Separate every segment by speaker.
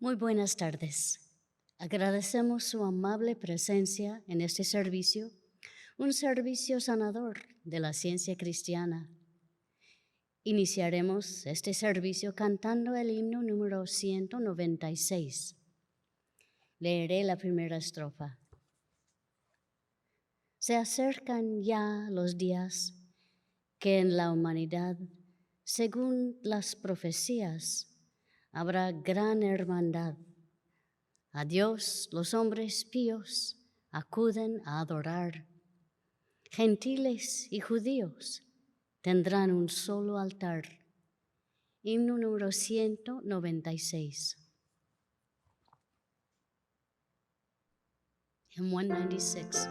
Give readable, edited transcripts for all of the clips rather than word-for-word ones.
Speaker 1: Muy buenas tardes. Agradecemos su amable presencia en este servicio, un servicio sanador de la ciencia cristiana. Iniciaremos este servicio cantando el himno número 196. Leeré la primera estrofa. Se acercan ya los días que en la humanidad, según las profecías, habrá gran hermandad. A Dios los hombres píos acuden a adorar. Gentiles y judíos tendrán un solo altar. Himno número 196. Hymn 196.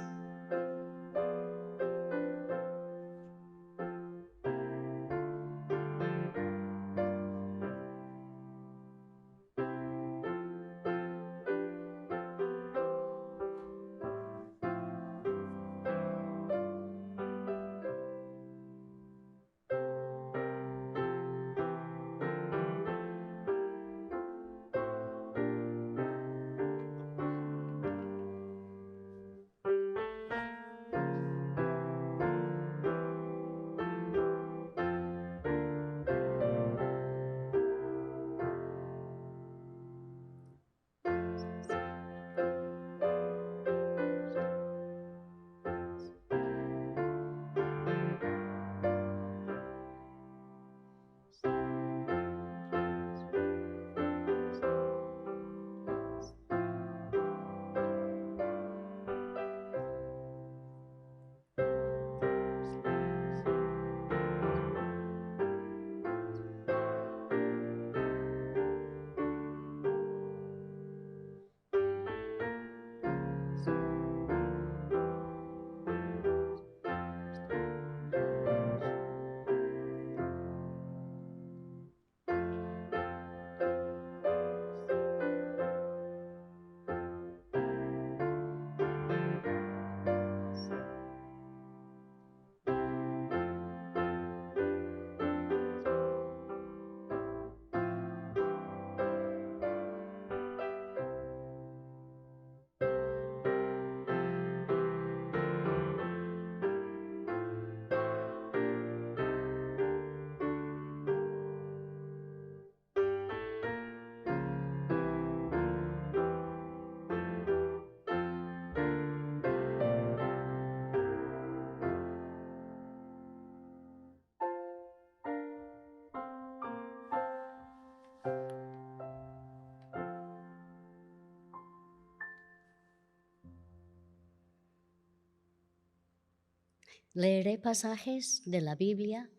Speaker 1: Leeré pasajes de la Biblia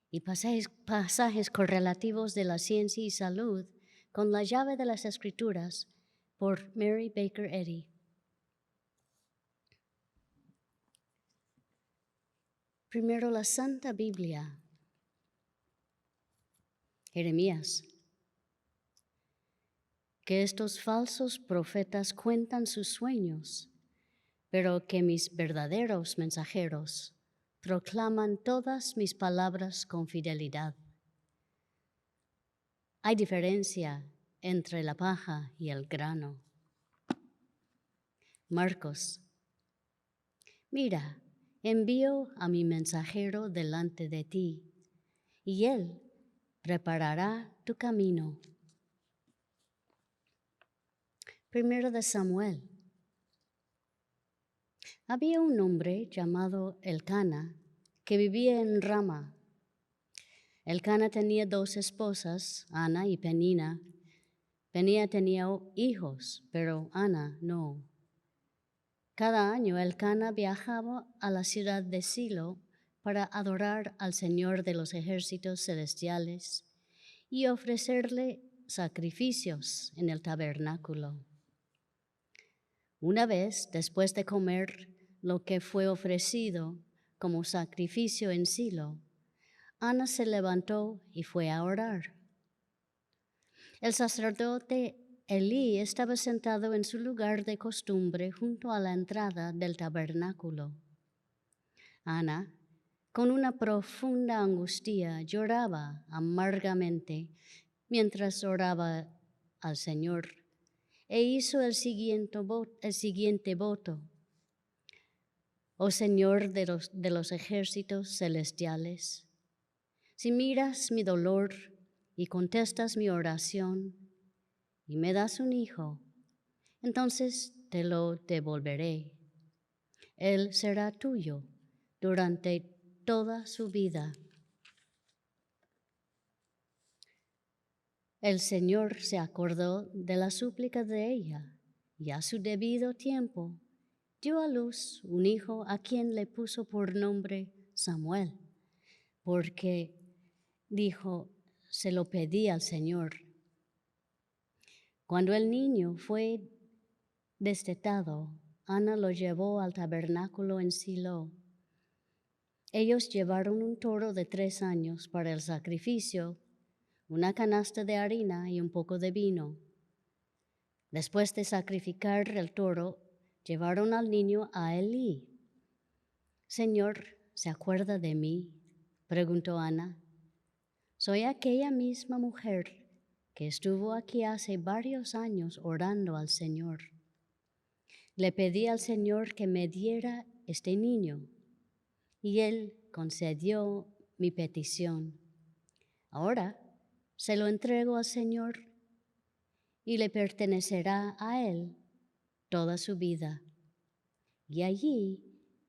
Speaker 1: y pasajes correlativos de la ciencia y salud con la llave de las Escrituras por Mary Baker Eddy. Primero, la Santa Biblia. Jeremías. Que estos falsos profetas cuentan sus sueños, pero que mis verdaderos mensajeros proclaman todas mis palabras con fidelidad. Hay diferencia entre la paja y el grano. Marcos. Mira, envío a mi mensajero delante de ti, y él preparará tu camino. Primero de Samuel. Había un hombre llamado Elcana que vivía en Rama. Elcana tenía 2 esposas, Ana y Penina. Penina tenía hijos, pero Ana no. Cada año Elcana viajaba a la ciudad de Silo para adorar al Señor de los ejércitos celestiales y ofrecerle sacrificios en el tabernáculo. Una vez, después de comer lo que fue ofrecido como sacrificio en Silo, Ana se levantó y fue a orar. El sacerdote Elí estaba sentado en su lugar de costumbre junto a la entrada del tabernáculo. Ana, con una profunda angustia, lloraba amargamente mientras oraba al Señor, e hizo el siguiente voto. Oh Señor de los ejércitos celestiales, si miras mi dolor y contestas mi oración y me das un hijo, entonces te lo devolveré. Él será tuyo durante toda su vida. El Señor se acordó de la súplica de ella y a su debido tiempo dio a luz un hijo a quien le puso por nombre Samuel, porque dijo, se lo pedí al Señor. Cuando el niño fue destetado, Ana lo llevó al tabernáculo en Silo. Ellos llevaron un toro de 3 años para el sacrificio, una canasta de harina y un poco de vino. Después de sacrificar el toro, llevaron al niño a Elí. Señor, ¿se acuerda de mí?, preguntó Ana. Soy aquella misma mujer que estuvo aquí hace varios años orando al Señor. Le pedí al Señor que me diera este niño, y Él concedió mi petición. Ahora se lo entrego al Señor y le pertenecerá a Él toda su vida. Y allí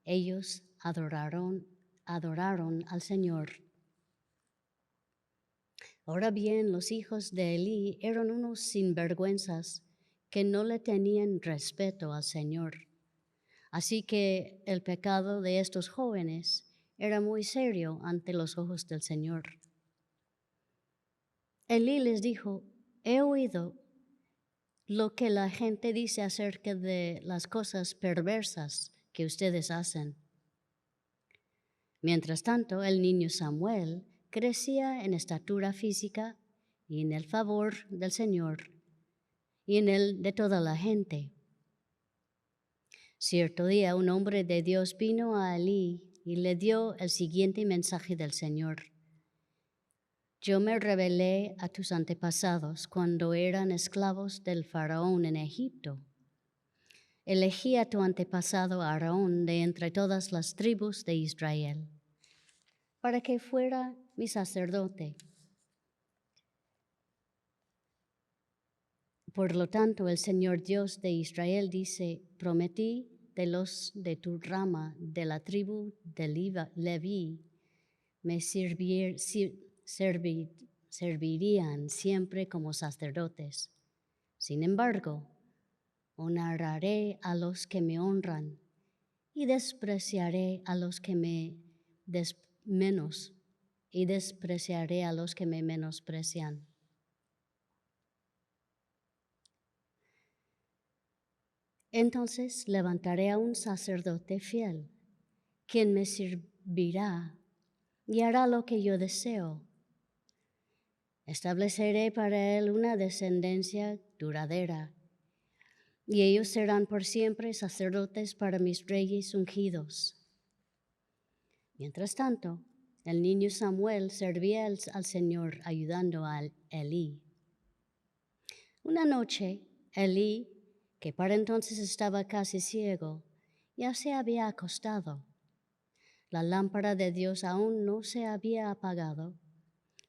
Speaker 1: ellos adoraron al Señor. Ahora bien, los hijos de Elí eran unos sinvergüenzas que no le tenían respeto al Señor. Así que el pecado de estos jóvenes era muy serio ante los ojos del Señor. Elí les dijo, he oído lo que la gente dice acerca de las cosas perversas que ustedes hacen. Mientras tanto, el niño Samuel crecía en estatura física y en el favor del Señor y en el de toda la gente. Cierto día, un hombre de Dios vino a Elí y le dio el siguiente mensaje del Señor. Yo me rebelé a tus antepasados cuando eran esclavos del faraón en Egipto. Elegí a tu antepasado Aarón de entre todas las tribus de Israel, para que fuera mi sacerdote. Por lo tanto, el Señor Dios de Israel dice, prometí de los de tu rama, de la tribu de Leví, me servirían siempre como sacerdotes. Sin embargo, honraré a los que me honran y despreciaré a los que despreciaré a los que me menosprecian. Entonces levantaré a un sacerdote fiel, quien me servirá y hará lo que yo deseo. Estableceré para él una descendencia duradera, y ellos serán por siempre sacerdotes para mis reyes ungidos. Mientras tanto, el niño Samuel servía al Señor ayudando a Elí. Una noche, Elí, que para entonces estaba casi ciego, ya se había acostado. La lámpara de Dios aún no se había apagado,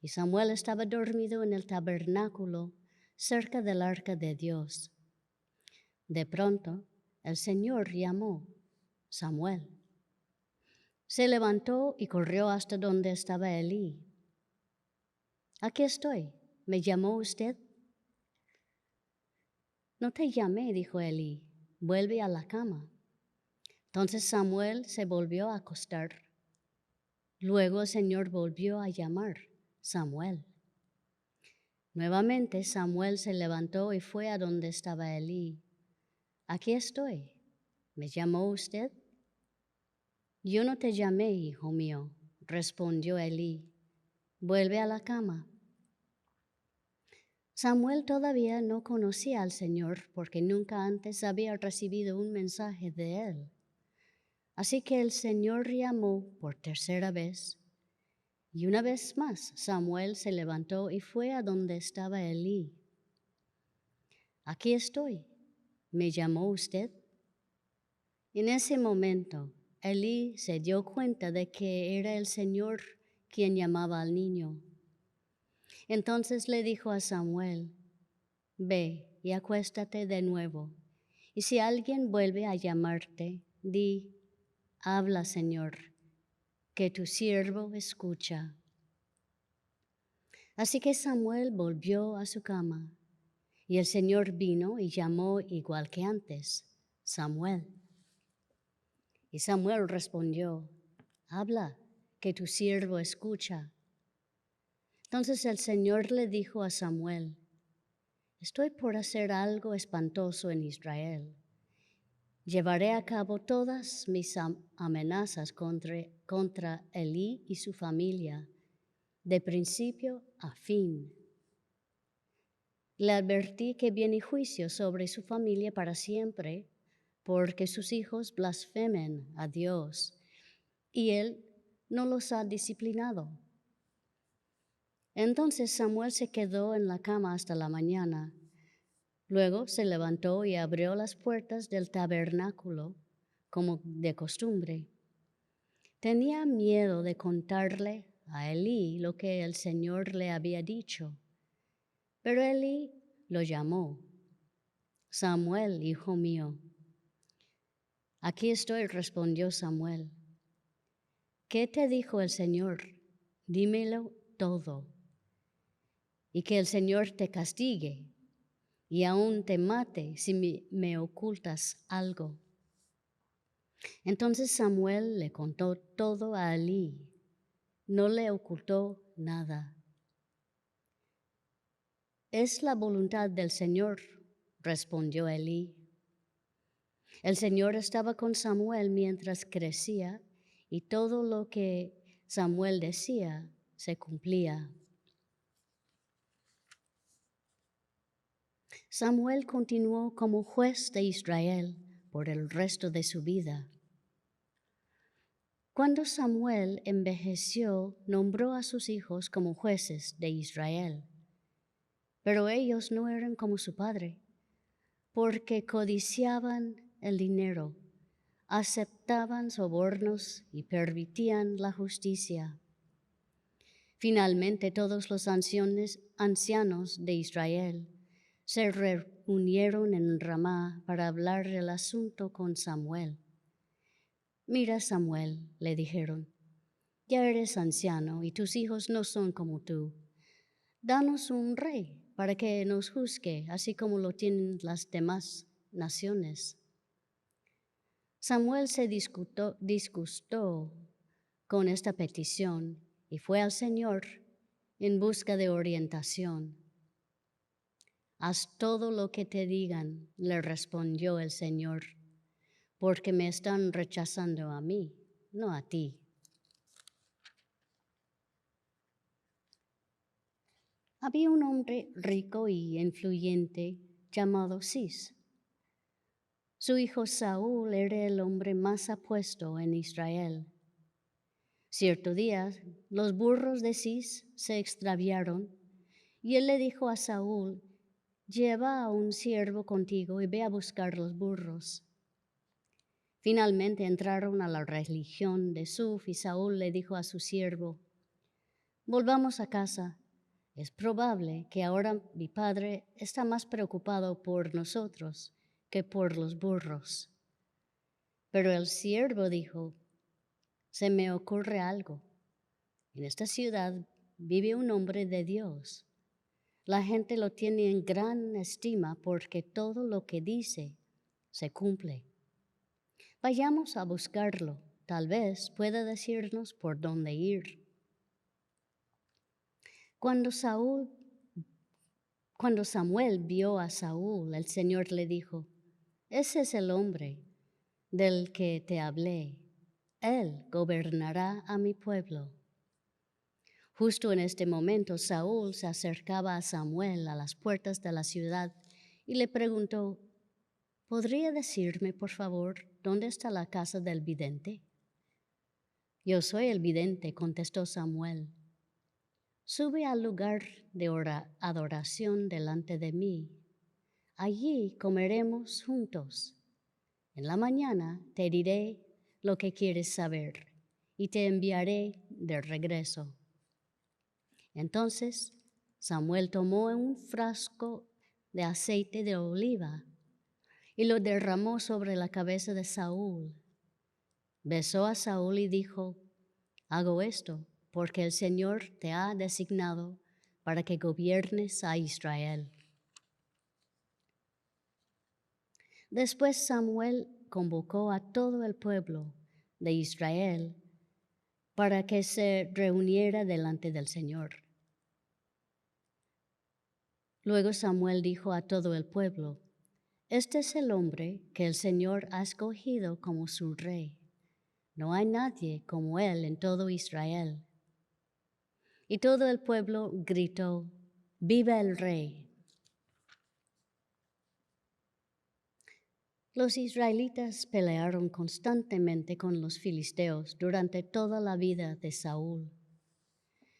Speaker 1: y Samuel estaba dormido en el tabernáculo cerca del arca de Dios. De pronto, el Señor llamó, Samuel. Se levantó y corrió hasta donde estaba Elí. Aquí estoy, ¿me llamó usted? No te llamé, dijo Elí, vuelve a la cama. Entonces Samuel se volvió a acostar. Luego el Señor volvió a llamar, Samuel. Nuevamente Samuel se levantó y fue a donde estaba Elí. Aquí estoy, ¿me llamó usted? Yo no te llamé, hijo mío, respondió Elí. Vuelve a la cama. Samuel todavía no conocía al Señor porque nunca antes había recibido un mensaje de él. Así que el Señor llamó por tercera vez, y una vez más Samuel se levantó y fue a donde estaba Elí. aquí estoy. ¿Me llamó usted? En ese momento, Elí se dio cuenta de que era el Señor quien llamaba al niño. Entonces le dijo a Samuel, ve y acuéstate de nuevo, y si alguien vuelve a llamarte, di, habla, Señor, que tu siervo escucha. Así que Samuel volvió a su cama, y el Señor vino y llamó igual que antes, Samuel. Y Samuel respondió, habla, que tu siervo escucha. Entonces el Señor le dijo a Samuel, estoy por hacer algo espantoso en Israel. Llevaré a cabo todas mis amenazas contra Elí y su familia, de principio a fin. Le advertí que viene juicio sobre su familia para siempre, porque sus hijos blasfemen a Dios, y Él no los ha disciplinado. Entonces Samuel se quedó en la cama hasta la mañana. Luego se levantó y abrió las puertas del tabernáculo, como de costumbre. Tenía miedo de contarle a Elí lo que el Señor le había dicho. Pero Elí lo llamó. Samuel, hijo mío. Aquí estoy, respondió Samuel. ¿Qué te dijo el Señor? Dímelo todo. Y que el Señor te castigue y aún te mate si me ocultas algo. Entonces Samuel le contó todo a Elí. No le ocultó nada. Es la voluntad del Señor, respondió Elí. El Señor estaba con Samuel mientras crecía y todo lo que Samuel decía se cumplía. Samuel continuó como juez de Israel por el resto de su vida. Cuando Samuel envejeció, nombró a sus hijos como jueces de Israel. Pero ellos no eran como su padre, porque codiciaban el dinero, aceptaban sobornos y permitían la justicia. Finalmente todos los ancianos de Israel se reunieron en Ramá para hablar del asunto con Samuel. Mira, Samuel, le dijeron, ya eres anciano y tus hijos no son como tú. Danos un rey para que nos juzgue, así como lo tienen las demás naciones. Samuel se disgustó con esta petición y fue al Señor en busca de orientación. Haz todo lo que te digan, le respondió el Señor, porque me están rechazando a mí, no a ti. Había un hombre rico y influyente llamado Cis. Su hijo Saúl era el hombre más apuesto en Israel. Cierto día, los burros de Cis se extraviaron y él le dijo a Saúl, lleva a un siervo contigo y ve a buscar los burros. Finalmente entraron a la región de Suf y Saúl le dijo a su siervo, volvamos a casa. Es probable que ahora mi padre está más preocupado por nosotros que por los burros. Pero el siervo dijo, se me ocurre algo. En esta ciudad vive un hombre de Dios. La gente lo tiene en gran estima porque todo lo que dice se cumple. Vayamos a buscarlo. Tal vez pueda decirnos por dónde ir. Cuando Samuel vio a Saúl, el Señor le dijo, ese es el hombre del que te hablé. Él gobernará a mi pueblo. Justo en este momento, Saúl se acercaba a Samuel a las puertas de la ciudad y le preguntó, ¿podría decirme, por favor, dónde está la casa del vidente? Yo soy el vidente, contestó Samuel. Sube al lugar de adoración delante de mí. Allí comeremos juntos. En la mañana te diré lo que quieres saber y te enviaré de regreso. Entonces Samuel tomó un frasco de aceite de oliva y lo derramó sobre la cabeza de Saúl. Besó a Saúl y dijo: hago esto porque el Señor te ha designado para que gobiernes a Israel. Después Samuel convocó a todo el pueblo de Israel para que se reuniera delante del Señor. Luego Samuel dijo a todo el pueblo: este es el hombre que el Señor ha escogido como su rey. No hay nadie como él en todo Israel. Y todo el pueblo gritó: ¡viva el rey! Los israelitas pelearon constantemente con los filisteos durante toda la vida de Saúl.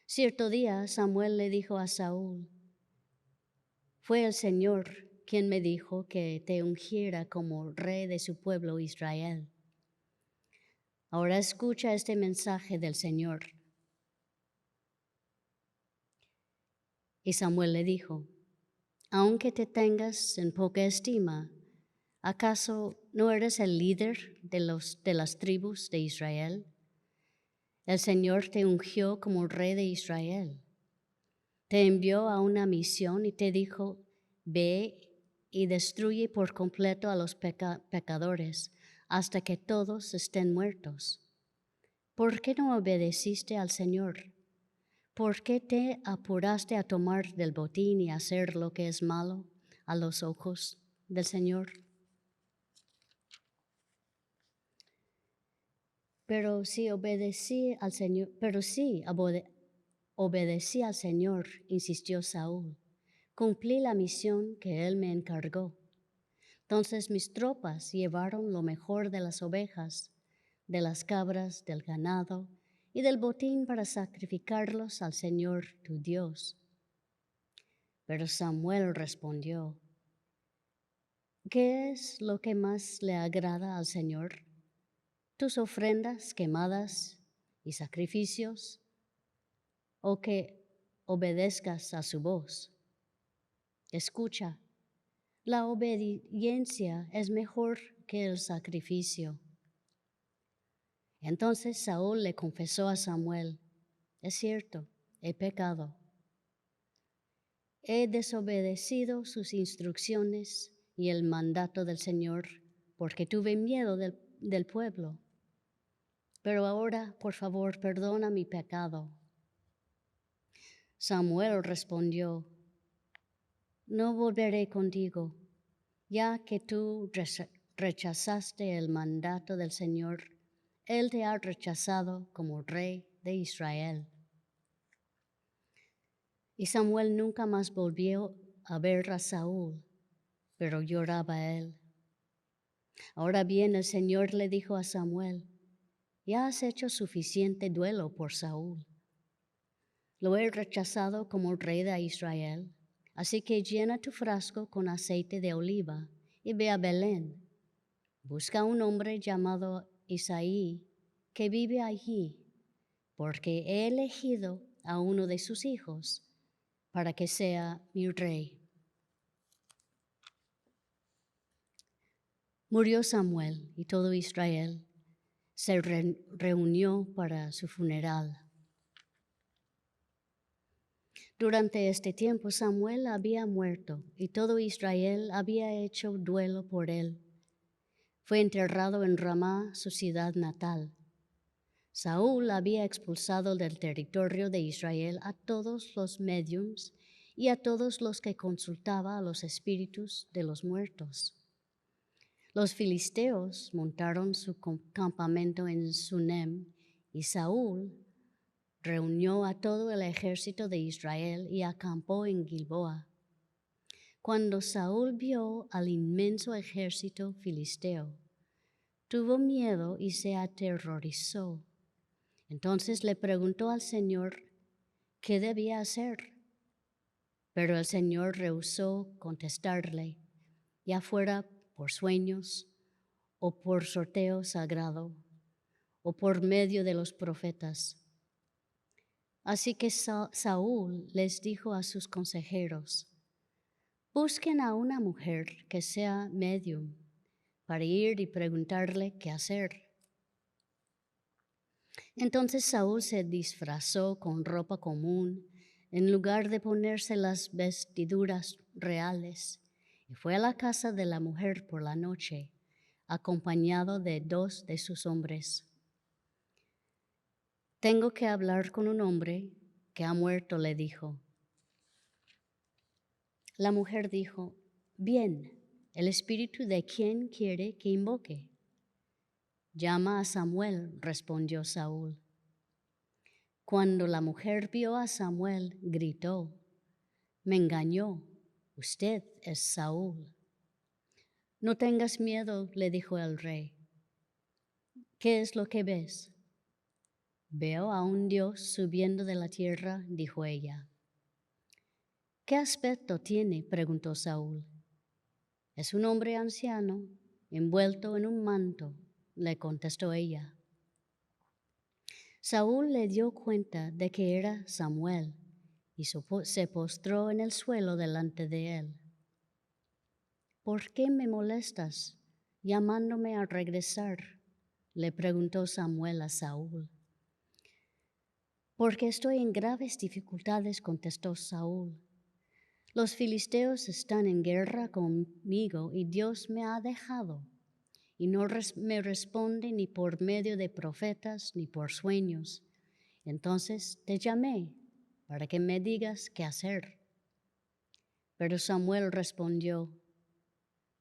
Speaker 1: Cierto día Samuel le dijo a Saúl: fue el Señor quien me dijo que te ungiera como rey de su pueblo Israel. Ahora escucha este mensaje del Señor. Y Samuel le dijo: aunque te tengas en poca estima, ¿acaso no eres el líder de las tribus de Israel? El Señor te ungió como rey de Israel. Te envió a una misión y te dijo: ve y destruye por completo a los pecadores hasta que todos estén muertos. ¿Por qué no obedeciste al Señor? ¿Por qué te apuraste a tomar del botín y hacer lo que es malo a los ojos del Señor? Pero sí obedecí al Señor, insistió Saúl. Cumplí la misión que él me encargó. Entonces mis tropas llevaron lo mejor de las ovejas, de las cabras, del ganado y del botín para sacrificarlos al Señor tu Dios. Pero Samuel respondió: ¿qué es lo que más le agrada al Señor? ¿Tus ofrendas quemadas y sacrificios, o que obedezcas a su voz? Escucha, la obediencia es mejor que el sacrificio. Entonces Saúl le confesó a Samuel: es cierto, he pecado. He desobedecido sus instrucciones y el mandato del Señor porque tuve miedo del pueblo. Pero ahora, por favor, perdona mi pecado. Samuel respondió: no volveré contigo, ya que tú rechazaste el mandato del Señor. Él te ha rechazado como rey de Israel. Y Samuel nunca más volvió a ver a Saúl, pero lloraba él. Ahora bien, el Señor le dijo a Samuel: ya has hecho suficiente duelo por Saúl. Lo he rechazado como rey de Israel, así que llena tu frasco con aceite de oliva y ve a Belén. Busca un hombre llamado Isaí que vive allí, porque he elegido a uno de sus hijos para que sea mi rey. Murió Samuel y todo Israel se reunió para su funeral. Durante este tiempo Samuel había muerto y todo Israel había hecho duelo por él. Fue enterrado en Ramá, su ciudad natal. Saúl había expulsado del territorio de Israel a todos los médiums y a todos los que consultaban a los espíritus de los muertos. Los filisteos montaron su campamento en Sunem y Saúl reunió a todo el ejército de Israel y acampó en Gilboa. Cuando Saúl vio al inmenso ejército filisteo, tuvo miedo y se aterrorizó. Entonces le preguntó al Señor qué debía hacer. Pero el Señor rehusó contestarle, ya fuera por sueños o por sorteo sagrado o por medio de los profetas. Así que Saúl les dijo a sus consejeros: busquen a una mujer que sea medium para ir y preguntarle qué hacer. Entonces Saúl se disfrazó con ropa común en lugar de ponerse las vestiduras reales y fue a la casa de la mujer por la noche, acompañado de 2 de sus hombres. Tengo que hablar con un hombre que ha muerto, le dijo. La mujer dijo: bien, el espíritu de quien quiere que invoque. Llama a Samuel, respondió Saúl. Cuando la mujer vio a Samuel, gritó: me engañó, usted es Saúl. No tengas miedo, le dijo el rey. ¿Qué es lo que ves? Veo a un Dios subiendo de la tierra, dijo ella. ¿Qué aspecto tiene?, preguntó Saúl. Es un hombre anciano, envuelto en un manto, le contestó ella. Saúl le dio cuenta de que era Samuel y se postró en el suelo delante de él. ¿Por qué me molestas llamándome a regresar?, le preguntó Samuel a Saúl. Porque estoy en graves dificultades, contestó Saúl. Los filisteos están en guerra conmigo y Dios me ha dejado y no me responde ni por medio de profetas ni por sueños. Entonces te llamé para que me digas qué hacer. Pero Samuel respondió: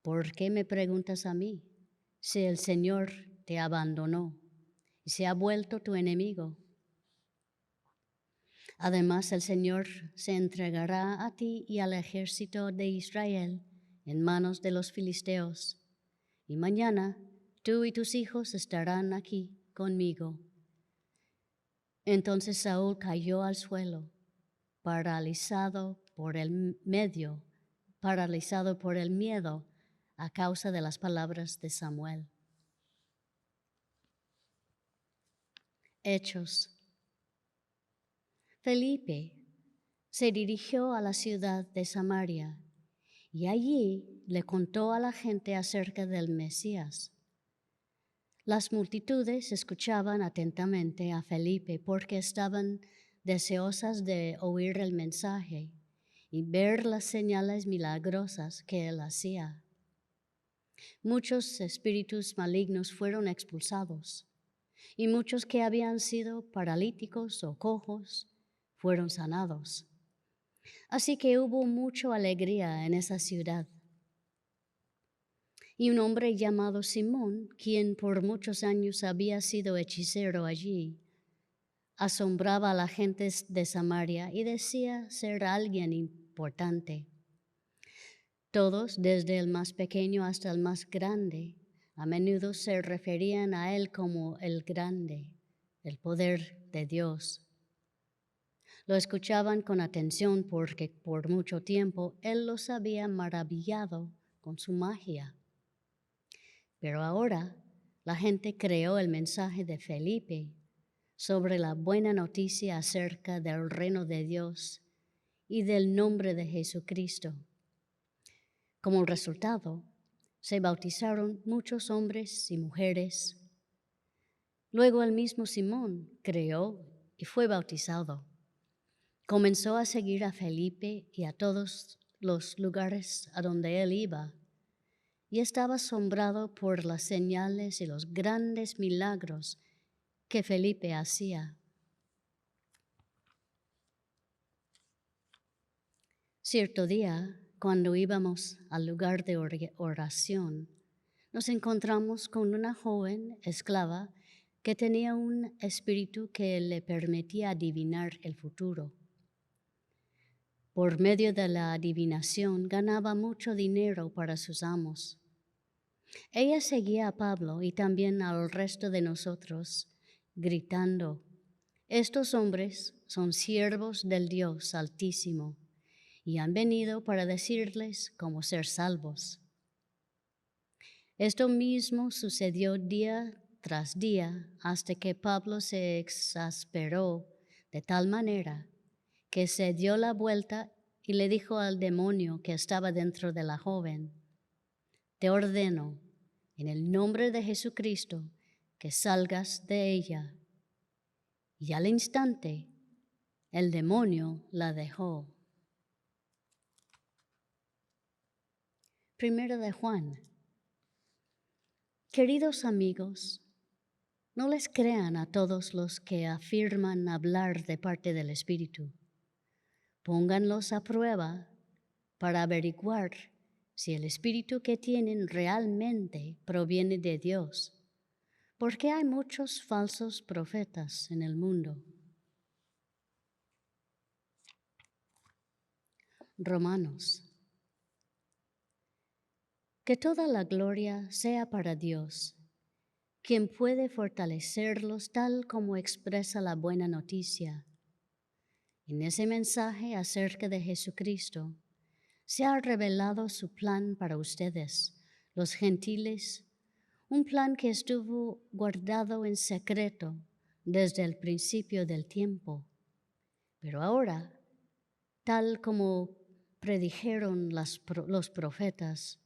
Speaker 1: ¿por qué me preguntas a mí, si el Señor te abandonó y se ha vuelto tu enemigo? Además, el Señor se entregará a ti y al ejército de Israel en manos de los filisteos, y mañana tú y tus hijos estarán aquí conmigo. Entonces Saúl cayó al suelo, paralizado por el miedo a causa de las palabras de Samuel. Hechos. Felipe se dirigió a la ciudad de Samaria y allí le contó a la gente acerca del Mesías. Las multitudes escuchaban atentamente a Felipe porque estaban deseosas de oír el mensaje y ver las señales milagrosas que él hacía. Muchos espíritus malignos fueron expulsados y muchos que habían sido paralíticos o cojos fueron sanados. Así que hubo mucha alegría en esa ciudad. Y un hombre llamado Simón, quien por muchos años había sido hechicero allí, asombraba a la gente de Samaria y decía ser alguien importante. Todos, desde el más pequeño hasta el más grande, a menudo se referían a él como el grande, el poder de Dios. Lo escuchaban con atención porque por mucho tiempo él los había maravillado con su magia. Pero ahora la gente creó el mensaje de Felipe sobre la buena noticia acerca del reino de Dios y del nombre de Jesucristo. Como resultado, se bautizaron muchos hombres y mujeres. Luego el mismo Simón creó y fue bautizado. Comenzó a seguir a Felipe y a todos los lugares a donde él iba, y estaba asombrado por las señales y los grandes milagros que Felipe hacía. Cierto día, cuando íbamos al lugar de oración, nos encontramos con una joven esclava que tenía un espíritu que le permitía adivinar el futuro. Por medio de la adivinación ganaba mucho dinero para sus amos. Ella seguía a Pablo y también al resto de nosotros, gritando: estos hombres son siervos del Dios Altísimo y han venido para decirles cómo ser salvos. Esto mismo sucedió día tras día hasta que Pablo se exasperó de tal manera que se dio la vuelta y le dijo al demonio que estaba dentro de la joven: te ordeno, en el nombre de Jesucristo, que salgas de ella. Y al instante, el demonio la dejó. Primero de Juan. Queridos amigos, no les crean a todos los que afirman hablar de parte del Espíritu. Pónganlos a prueba para averiguar si el Espíritu que tienen realmente proviene de Dios, porque hay muchos falsos profetas en el mundo. Romanos. Que toda la gloria sea para Dios, quien puede fortalecerlos tal como expresa la buena noticia. En ese mensaje acerca de Jesucristo se ha revelado su plan para ustedes, los gentiles, un plan que estuvo guardado en secreto desde el principio del tiempo. Pero ahora, tal como predijeron los profetas,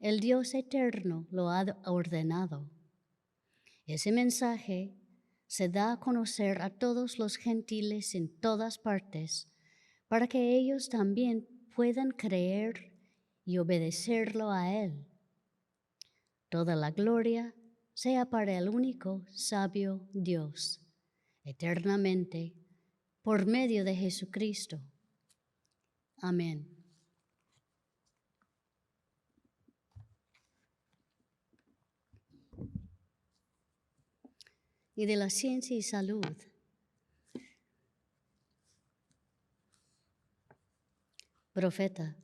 Speaker 1: el Dios eterno lo ha ordenado. Ese mensaje se da a conocer a todos los gentiles en todas partes para que ellos también puedan creer y obedecerlo a Él. Toda la gloria sea para el único sabio Dios, eternamente, por medio de Jesucristo. Amén. Y de la ciencia y salud. Profeta,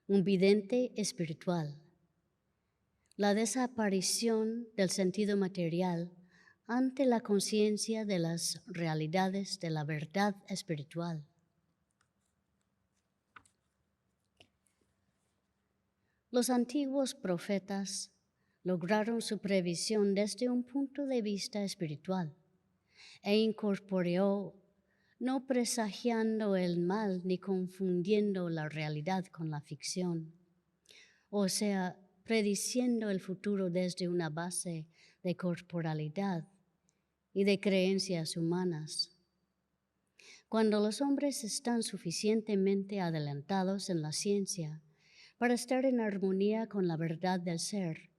Speaker 1: un vidente espiritual. La desaparición del sentido material ante la conciencia de las realidades de la verdad espiritual. Los antiguos profetas lograron su previsión desde un punto de vista espiritual e incorporó, no presagiando el mal ni confundiendo la realidad con la ficción, o sea, prediciendo el futuro desde una base de corporalidad y de creencias humanas. Cuando los hombres están suficientemente adelantados en la ciencia para estar en armonía con la verdad del ser,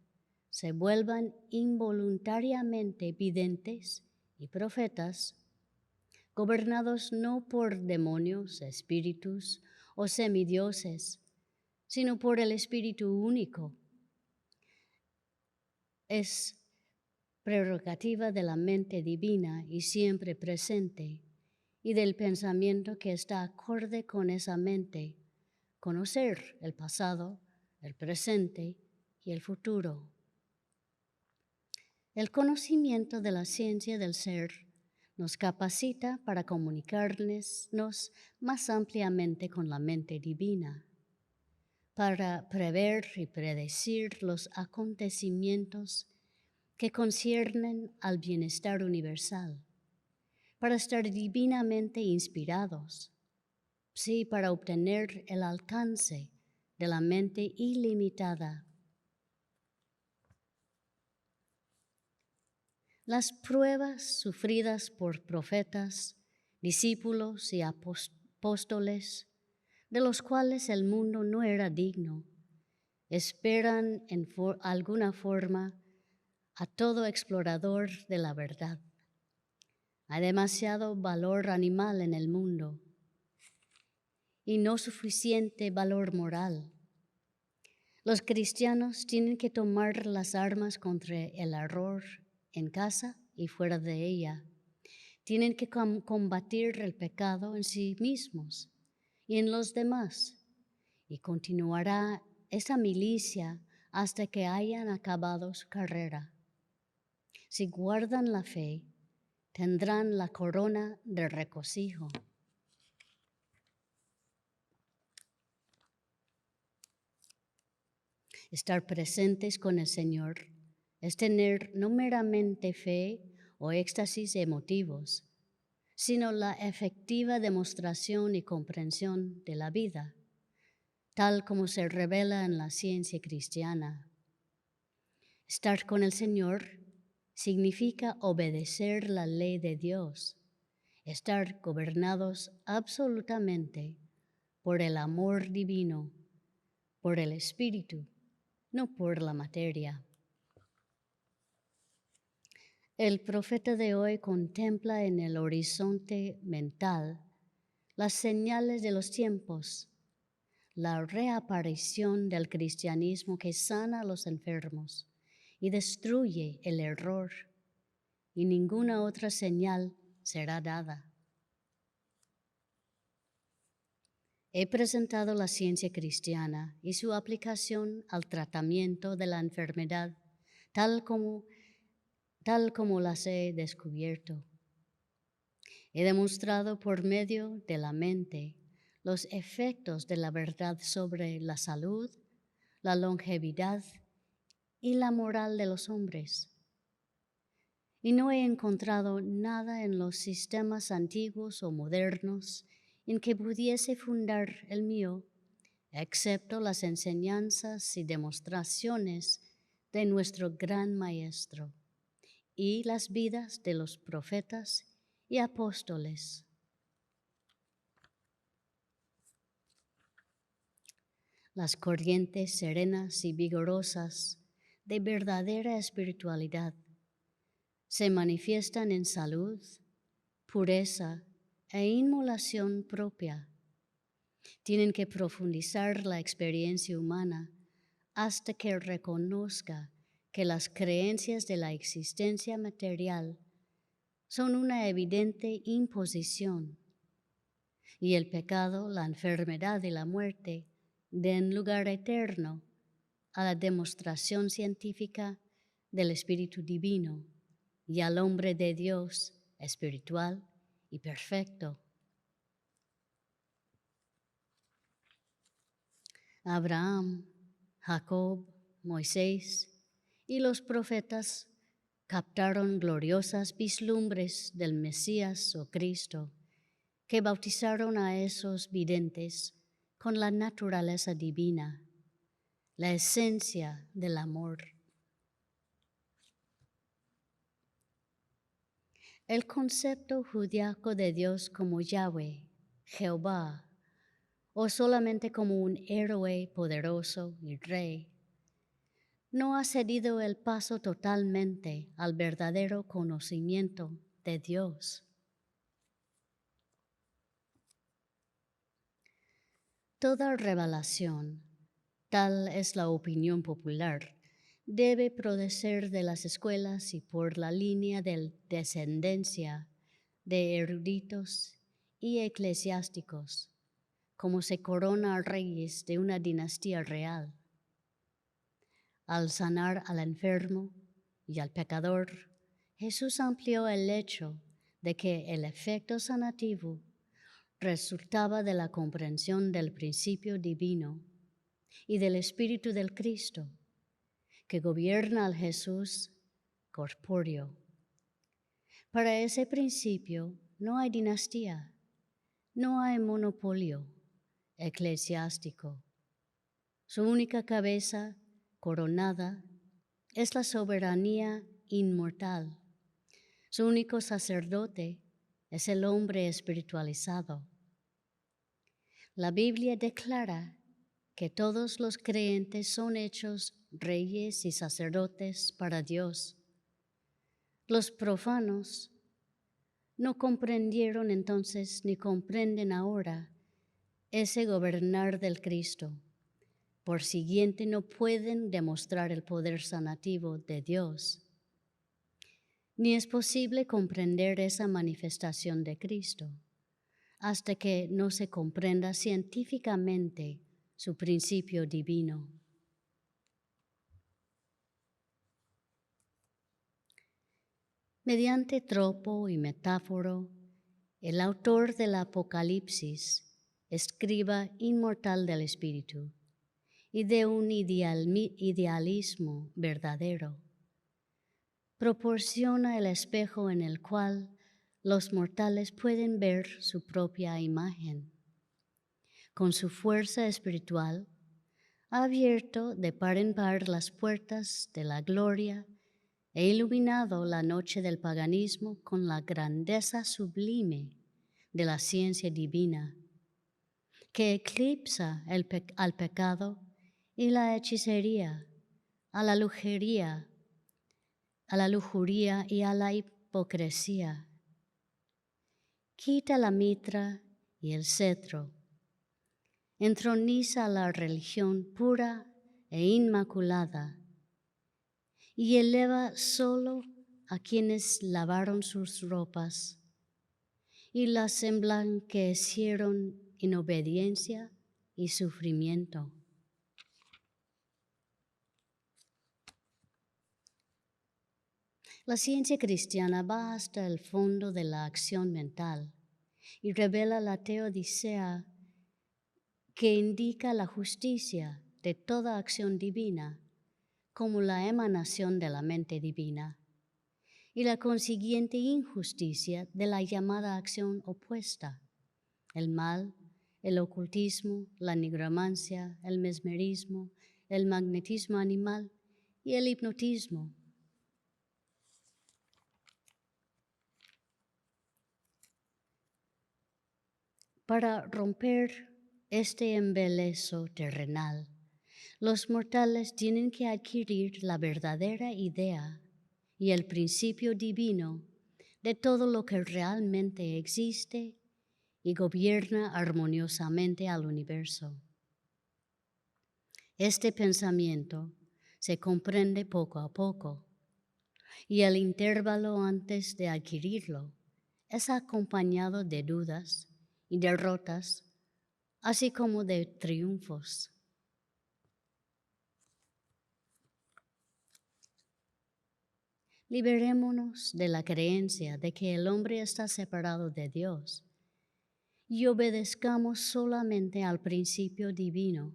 Speaker 1: se vuelvan involuntariamente videntes y profetas, gobernados no por demonios, espíritus o semidioses, sino por el Espíritu único. Es prerrogativa de la mente divina y siempre presente, y del pensamiento que está acorde con esa mente, conocer el pasado, el presente y el futuro. El conocimiento de la ciencia del ser nos capacita para comunicarnos más ampliamente con la mente divina, para prever y predecir los acontecimientos que conciernen al bienestar universal, para estar divinamente inspirados, sí, para obtener el alcance de la mente ilimitada. Las pruebas sufridas por profetas, discípulos y apóstoles, de los cuales el mundo no era digno, esperan en alguna forma a todo explorador de la verdad. Hay demasiado valor animal en el mundo y no suficiente valor moral. Los cristianos tienen que tomar las armas contra el error en casa y fuera de ella. Tienen que combatir el pecado en sí mismos y en los demás. Y continuará esa milicia hasta que hayan acabado su carrera. Si guardan la fe, tendrán la corona de regocijo. Estar presentes con el Señor es tener no meramente fe o éxtasis emotivos, sino la efectiva demostración y comprensión de la vida, tal como se revela en la ciencia cristiana. Estar con el Señor significa obedecer la ley de Dios, estar gobernados absolutamente por el amor divino, por el Espíritu, no por la materia. El profeta de hoy contempla en el horizonte mental las señales de los tiempos, la reaparición del cristianismo que sana a los enfermos y destruye el error, y ninguna otra señal será dada. He presentado la ciencia cristiana y su aplicación al tratamiento de la enfermedad, tal como las he descubierto. He demostrado por medio de la mente los efectos de la verdad sobre la salud, la longevidad y la moral de los hombres. Y no he encontrado nada en los sistemas antiguos o modernos en que pudiese fundar el mío, excepto las enseñanzas y demostraciones de nuestro gran Maestro y las vidas de los profetas y apóstoles. Las corrientes serenas y vigorosas de verdadera espiritualidad se manifiestan en salud, pureza e inmolación propia. Tienen que profundizar la experiencia humana hasta que reconozca que las creencias de la existencia material son una evidente imposición y el pecado, la enfermedad y la muerte den lugar eterno a la demostración científica del Espíritu Divino y al hombre de Dios espiritual y perfecto. Abraham, Jacob, Moisés y los profetas captaron gloriosas vislumbres del Mesías o Cristo, que bautizaron a esos videntes con la naturaleza divina, la esencia del amor. El concepto judíaco de Dios como Yahweh, Jehová, o solamente como un héroe poderoso y rey, no ha cedido el paso totalmente al verdadero conocimiento de Dios. Toda revelación, tal es la opinión popular, debe proceder de las escuelas y por la línea de descendencia de eruditos y eclesiásticos, como se corona a reyes de una dinastía real. Al sanar al enfermo y al pecador, Jesús amplió el hecho de que el efecto sanativo resultaba de la comprensión del principio divino y del Espíritu del Cristo, que gobierna al Jesús corpóreo. Para ese principio no hay dinastía, no hay monopolio eclesiástico. Su única cabeza coronada es la soberanía inmortal. Su único sacerdote es el hombre espiritualizado. La Biblia declara que todos los creyentes son hechos reyes y sacerdotes para Dios. Los profanos no comprendieron entonces ni comprenden ahora ese gobernar del Cristo. Por siguiente, no pueden demostrar el poder sanativo de Dios. Ni es posible comprender esa manifestación de Cristo hasta que no se comprenda científicamente su principio divino. Mediante tropo y metáforo, el autor del Apocalipsis, escriba inmortal del Espíritu, y de un idealismo verdadero. Proporciona el espejo en el cual los mortales pueden ver su propia imagen. Con su fuerza espiritual, ha abierto de par en par las puertas de la gloria e iluminado la noche del paganismo con la grandeza sublime de la ciencia divina, que eclipsa al pecado y la hechicería, a la lujuria y a la hipocresía. Quita la mitra y el cetro, entroniza la religión pura e inmaculada y eleva solo a quienes lavaron sus ropas y las emblanquecieron en obediencia y sufrimiento. La ciencia cristiana va hasta el fondo de la acción mental y revela la teodicea que indica la justicia de toda acción divina como la emanación de la mente divina y la consiguiente injusticia de la llamada acción opuesta, el mal, el ocultismo, la nigromancia, el mesmerismo, el magnetismo animal y el hipnotismo. Para romper este embeleso terrenal, los mortales tienen que adquirir la verdadera idea y el principio divino de todo lo que realmente existe y gobierna armoniosamente al universo. Este pensamiento se comprende poco a poco y el intervalo antes de adquirirlo es acompañado de dudas y derrotas, así como de triunfos. Liberémonos de la creencia de que el hombre está separado de Dios y obedezcamos solamente al principio divino,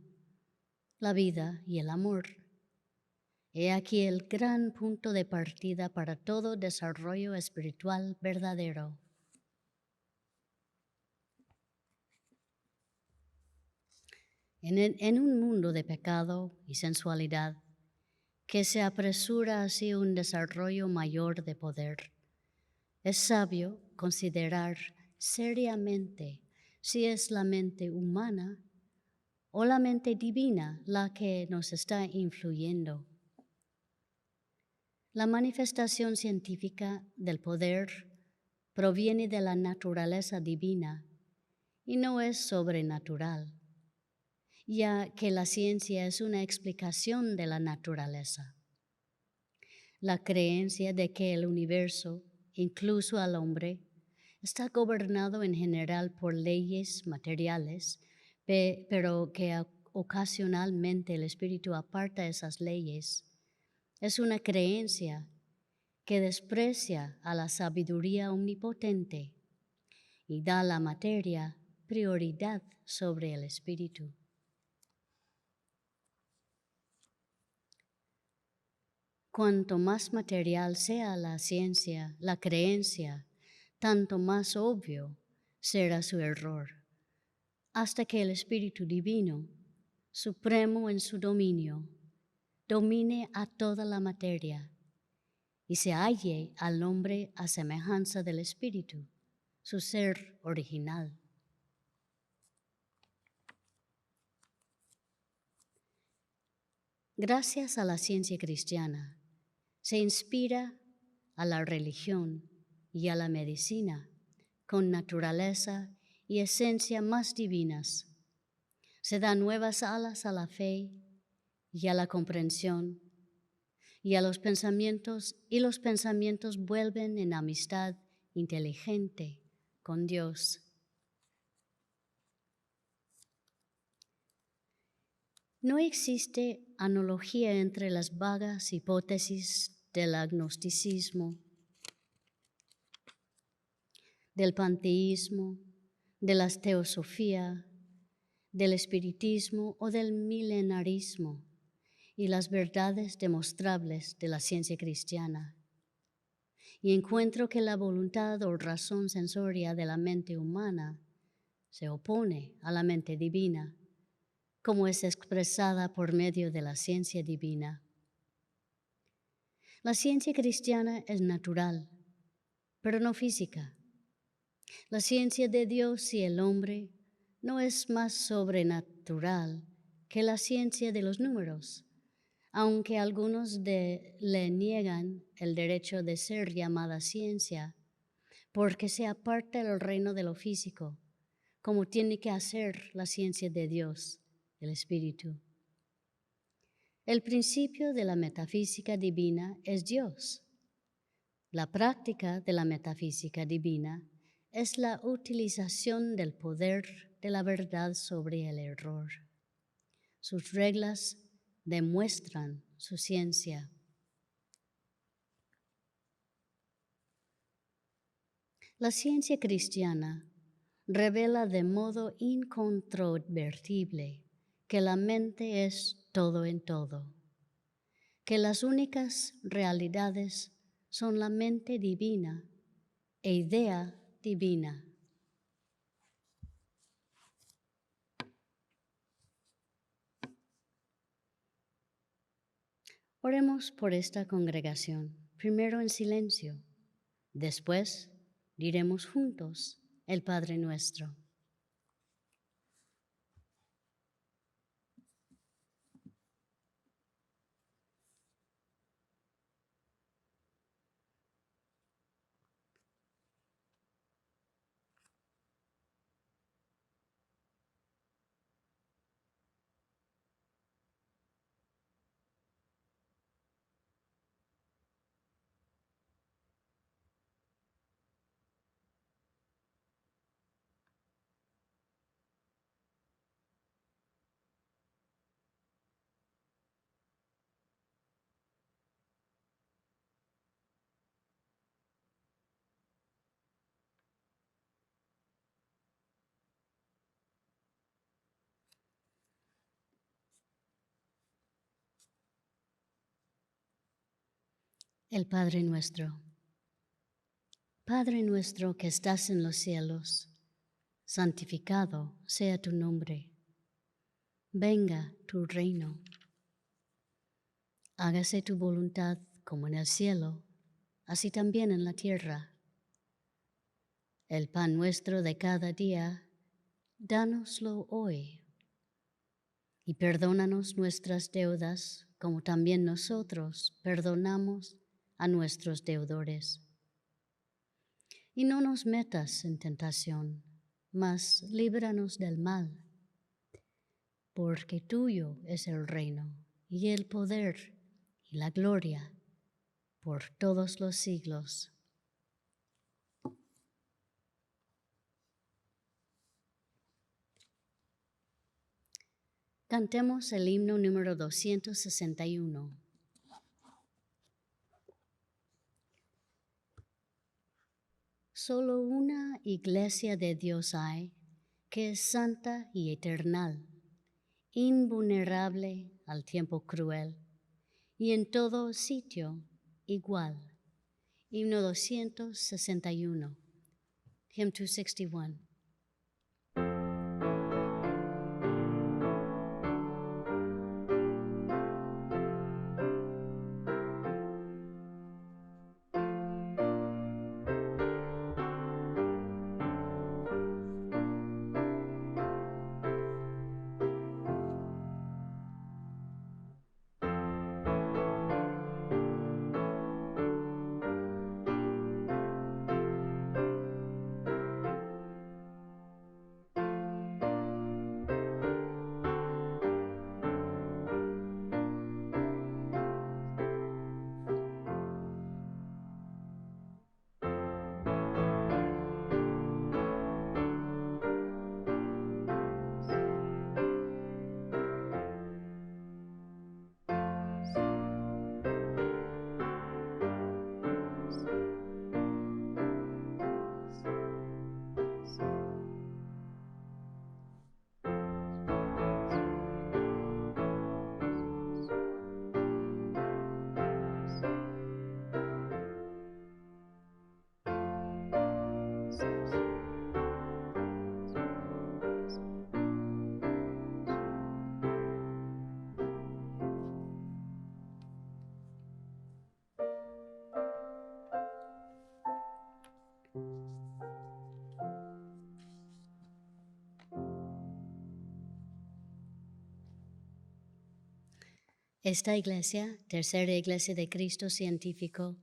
Speaker 1: la vida y el amor. He aquí el gran punto de partida para todo desarrollo espiritual verdadero. En un mundo de pecado y sensualidad, que se apresura hacia un desarrollo mayor de poder, es sabio considerar seriamente si es la mente humana o la mente divina la que nos está influyendo. La manifestación científica del poder proviene de la naturaleza divina y no es sobrenatural, ya que la ciencia es una explicación de la naturaleza. La creencia de que el universo, incluso al hombre, está gobernado en general por leyes materiales, pero que ocasionalmente el espíritu aparta esas leyes, es una creencia que desprecia a la sabiduría omnipotente y da a la materia prioridad sobre el espíritu. Cuanto más material sea la ciencia, la creencia, tanto más obvio será su error, hasta que el Espíritu Divino, supremo en su dominio, domine a toda la materia y se halle al hombre a semejanza del Espíritu, su ser original. Gracias a la ciencia cristiana, se inspira a la religión y a la medicina con naturaleza y esencia más divinas. Se dan nuevas alas a la fe y a la comprensión y a los pensamientos, y los pensamientos vuelven en amistad inteligente con Dios. No existe analogía entre las vagas hipótesis del agnosticismo, del panteísmo, de la teosofía, del espiritismo o del milenarismo y las verdades demostrables de la ciencia cristiana. Y encuentro que la voluntad o razón sensoria de la mente humana se opone a la mente divina, como es expresada por medio de la ciencia divina. La ciencia cristiana es natural, pero no física. La ciencia de Dios y el hombre no es más sobrenatural que la ciencia de los números, aunque algunos le niegan el derecho de ser llamada ciencia, porque se aparta del reino de lo físico, como tiene que hacer la ciencia de Dios, el Espíritu. El principio de la metafísica divina es Dios. La práctica de la metafísica divina es la utilización del poder de la verdad sobre el error. Sus reglas demuestran su ciencia. La ciencia cristiana revela de modo incontrovertible que la mente es todo en todo, que las únicas realidades son la mente divina e idea divina. Oremos por esta congregación, primero en silencio, después diremos juntos el Padre Nuestro. El Padre Nuestro. Padre nuestro que estás en los cielos, santificado sea tu nombre. Venga tu reino. Hágase tu voluntad como en el cielo, así también en la tierra. El pan nuestro de cada día, dánoslo hoy. Y perdónanos nuestras deudas, como también nosotros perdonamos a nuestros deudores. Y no nos metas en tentación, mas líbranos del mal, porque tuyo es el reino, y el poder, y la gloria, por todos los siglos. Cantemos el himno número 261. Solo una iglesia de Dios hay, que es santa y eternal, invulnerable al tiempo cruel, y en todo sitio igual. Himno 261. Hymn 261. Esta iglesia, Tercera Iglesia de Cristo Científico,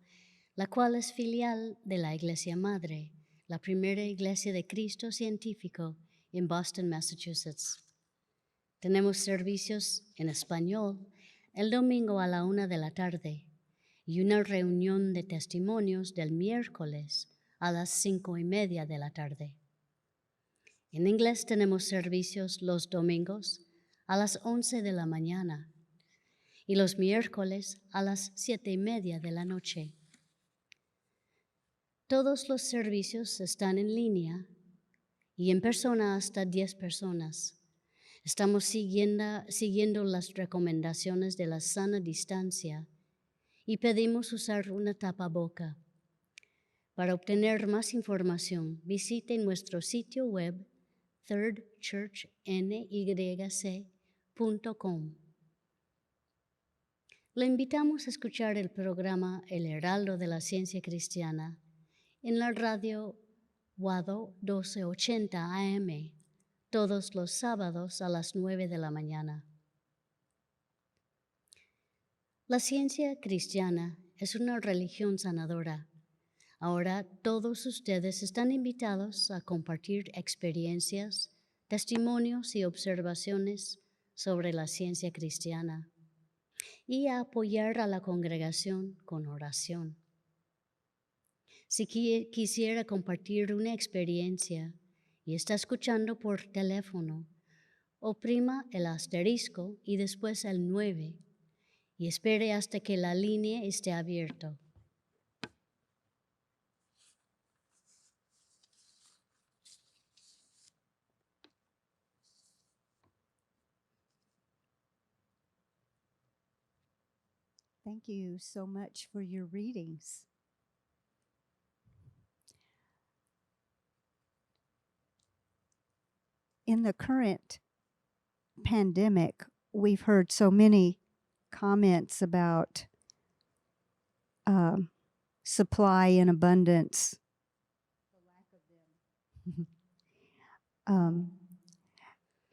Speaker 1: la cual es filial de la Iglesia Madre, la primera Iglesia de Cristo Científico en Boston, Massachusetts. Tenemos servicios en español el domingo a la 1 de la tarde y una reunión de testimonios del miércoles a las 5:30 de la tarde. En inglés tenemos servicios los domingos a las 11 de la mañana y los miércoles a las 7:30 de la noche. Todos los servicios están en línea y en persona hasta 10 personas. Estamos siguiendo las recomendaciones de la sana distancia y pedimos usar una tapaboca. Para obtener más información, visite nuestro sitio web thirdchurchnyc.com. Le invitamos a escuchar el programa El Heraldo de la Ciencia Cristiana en la radio Wado 1280 AM, todos los sábados a las 9 de la mañana. La ciencia cristiana es una religión sanadora. Ahora todos ustedes están invitados a compartir experiencias, testimonios y observaciones sobre la ciencia cristiana y a apoyar a la congregación con oración. Si quisiera compartir una experiencia y está escuchando por teléfono, oprima el asterisco y después el 9 y espere hasta que la línea esté abierta.
Speaker 2: Thank you so much for your readings. In the current pandemic, we've heard so many comments about supply and abundance. The lack of them.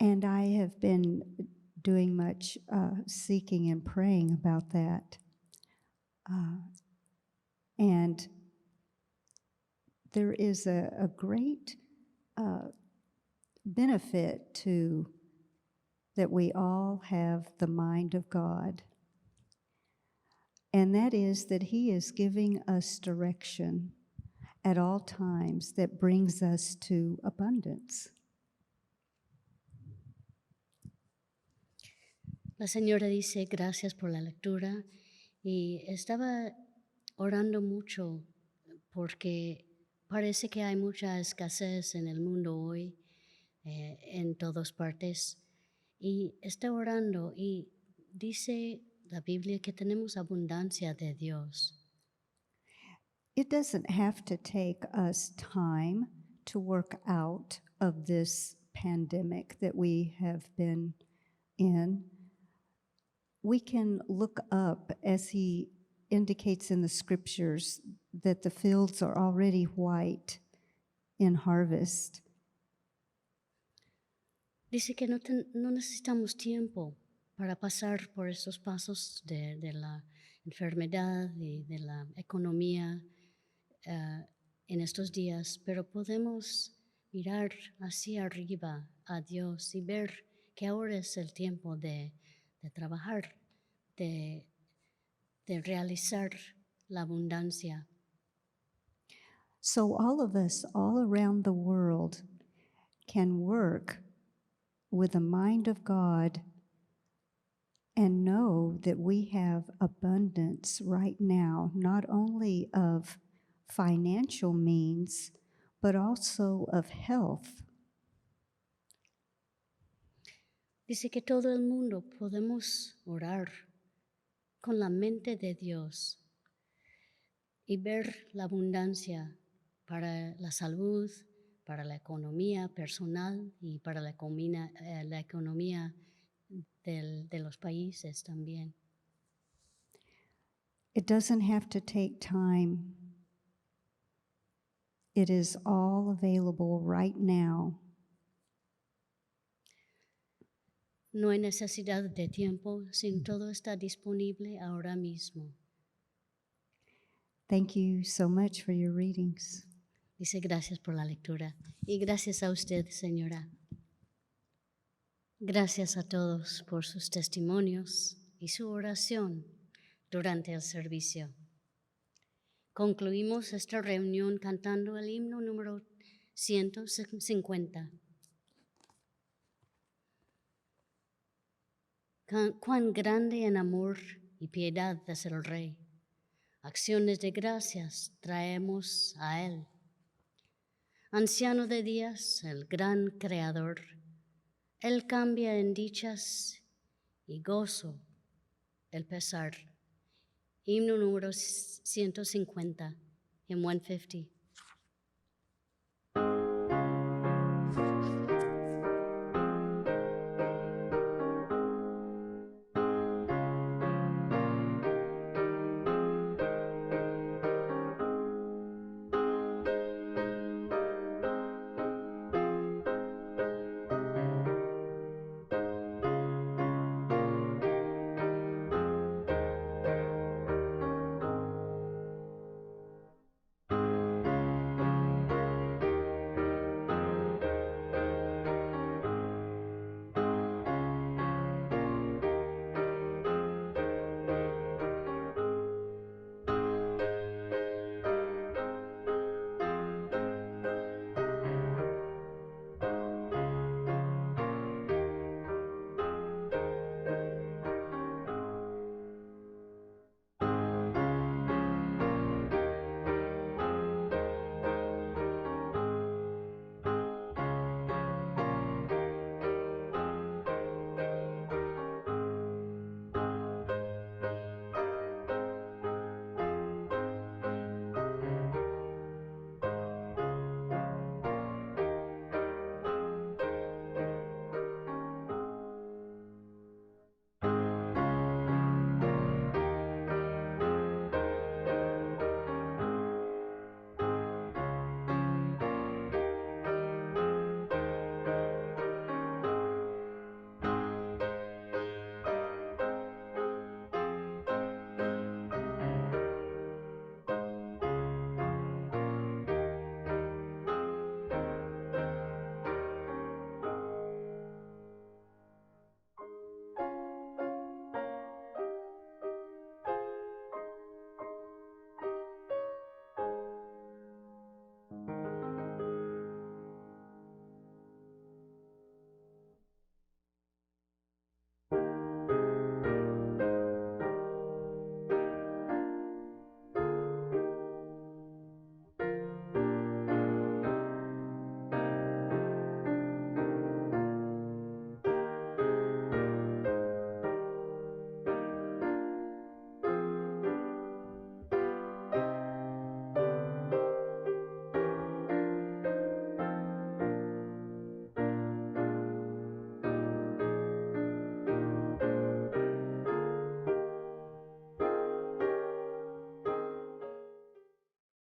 Speaker 2: And I have been doing much seeking and praying about that. And there is a great benefit to that we all have the mind of God. And that is that He is giving us direction at all times that brings us to abundance.
Speaker 1: La señora dice, gracias por la lectura, y estaba orando mucho porque parece que hay mucha escasez en el mundo hoy, en todas partes, y está orando y dice la Biblia que tenemos abundancia de Dios.
Speaker 2: It doesn't have to take us time to work out of this pandemic that we have been in. We can look up, as he indicates in the scriptures, that the fields are already white in harvest.
Speaker 1: Dice que no necesitamos tiempo para pasar por esos pasos de la enfermedad y de la economía en estos días, pero podemos mirar hacia arriba a Dios y ver que ahora es el tiempo de trabajar, de realizar la abundancia.
Speaker 2: So all of us, all around the world, can work with the mind of God and know that we have abundance right now, not only of financial means, but also of health.
Speaker 1: Dice que todo el mundo podemos orar con la mente de Dios y ver la abundancia para la salud, para la economía personal y para la economía de los países también.
Speaker 2: It doesn't have to take time. It is all available right now.
Speaker 1: No hay necesidad de tiempo, sino todo está disponible ahora mismo.
Speaker 2: Thank you so much for your readings.
Speaker 1: Dice gracias por la lectura. Y gracias a usted, señora. Gracias a todos por sus testimonios y su oración durante el servicio. Concluimos esta reunión cantando el himno número 150. Cuán grande en amor y piedad es el Rey. Acciones de gracias traemos a Él. Anciano de días, el gran Creador, Él cambia en dichas y gozo el pesar. Himno número 150, hymn 150.